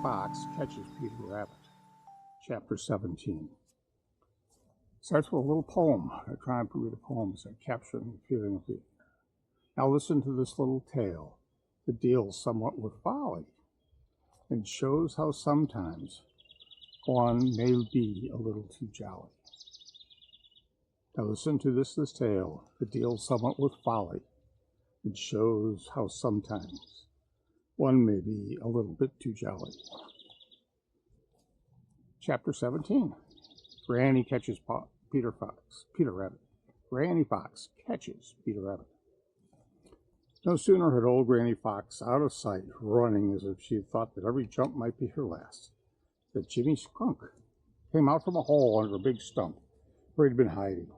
Fox Catches Peter Rabbit, Chapter 17. Starts with a little poem. I try and read a poem as I capture the feeling of it. Now listen to this little tale that deals somewhat with folly and shows how sometimes one may be a little too jolly. Now listen to this tale that deals somewhat with folly and shows how sometimes one may be a little bit too jolly. Chapter 17. Granny catches Peter Rabbit. Granny Fox catches Peter Rabbit. No sooner had old Granny Fox out of sight, running as if she thought that every jump might be her last, that Jimmy Skunk came out from a hole under a big stump where he'd been hiding.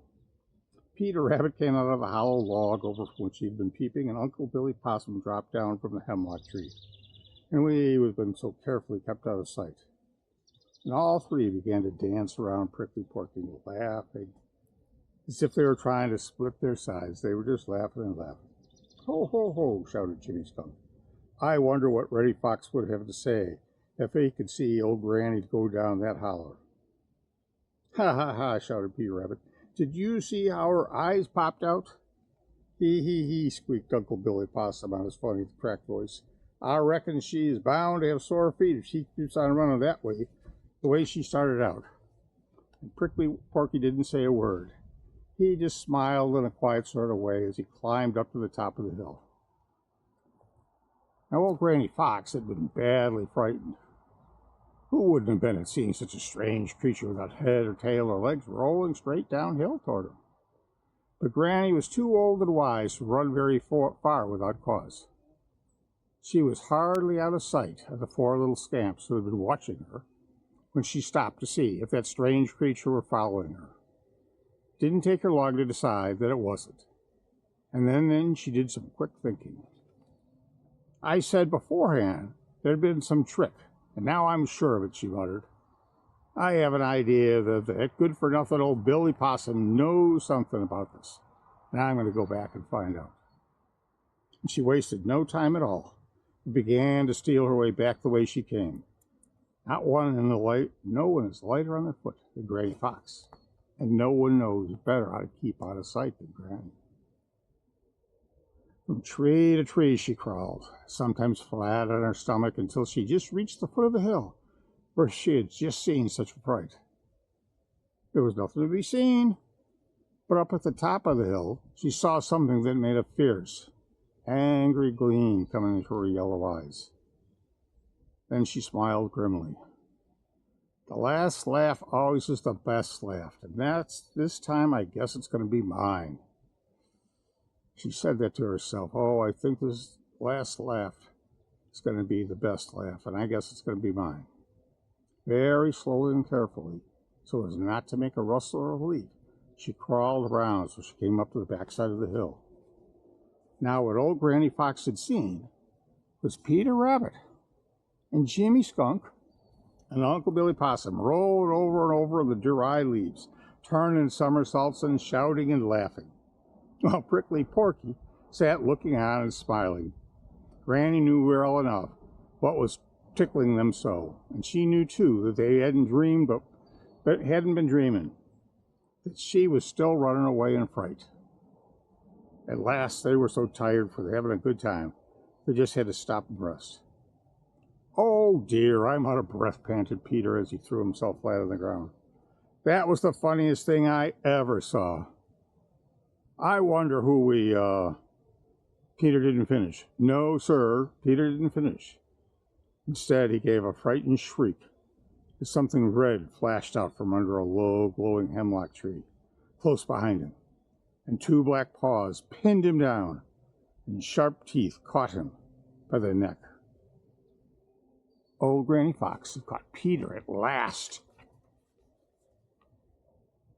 Peter Rabbit came out of a hollow log over which he'd been peeping, and Uncle Billy Possum dropped down from the hemlock tree, and he had been so carefully kept out of sight. And all three began to dance around Prickly Porky, laughing as if they were trying to split their sides. They were just laughing and laughing. "Ho, ho, ho," shouted Jimmy Skunk. "I wonder what Reddy Fox would have to say if he could see old Granny go down that holler." "Ha, ha, ha," shouted Peter Rabbit. "Did you see how her eyes popped out?" "He," squeaked Uncle Billy Possum on his funny cracked voice. "I reckon she's bound to have sore feet if she keeps on running that way, the way she started out." And Prickly Porky didn't say a word. He just smiled in a quiet sort of way as he climbed up to the top of the hill. Now old Granny Fox had been badly frightened. Who wouldn't have been at seeing such a strange creature without head or tail or legs rolling straight downhill toward her? But Granny was too old and wise to run very far without cause. She was hardly out of sight of the four little scamps who had been watching her when she stopped to see if that strange creature were following her. It didn't take her long to decide that it wasn't. And then she did some quick thinking. "I said beforehand there'd been some trick, and now I'm sure of it," she muttered. "I have an idea that good-for-nothing old Billy Possum knows something about this. Now I'm going to go back and find out." And she wasted no time at all, and began to steal her way back the way she came. No one is lighter on their foot than Granny Fox, and no one knows better how to keep out of sight than Granny. From tree to tree she crawled, sometimes flat on her stomach, until she just reached the foot of the hill where she had just seen such a fright. There was nothing to be seen, but up at the top of the hill she saw something that made a fierce, angry gleam coming into her yellow eyes. Then she smiled grimly. "The last laugh always is the best laugh, and this time I guess it's going to be mine." She said that to herself. "Oh, I think this last laugh is going to be the best laugh, and I guess it's going to be mine." Very slowly and carefully, so as not to make a rustle or a leap, she crawled around so she came up to the backside of the hill. Now what old Granny Fox had seen was Peter Rabbit and Jimmy Skunk and Uncle Billy Possum rolled over and over in the dry leaves, turning somersaults and shouting and laughing, while Prickly Porky sat looking on and smiling. Granny knew well enough what was tickling them so, and she knew too that they hadn't been dreaming, that she was still running away in fright. At last they were so tired for having a good time, they just had to stop and rest. "Oh dear, I'm out of breath," panted Peter as he threw himself flat on the ground. "That was the funniest thing I ever saw. I wonder who Peter didn't finish. No, sir, Peter didn't finish. Instead, he gave a frightened shriek as something red flashed out from under a low, glowing hemlock tree close behind him, and two black paws pinned him down, and sharp teeth caught him by the neck. Old Granny Fox had caught Peter at last.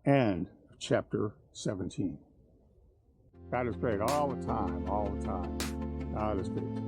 End of chapter 17. God is great all the time, all the time. God is great.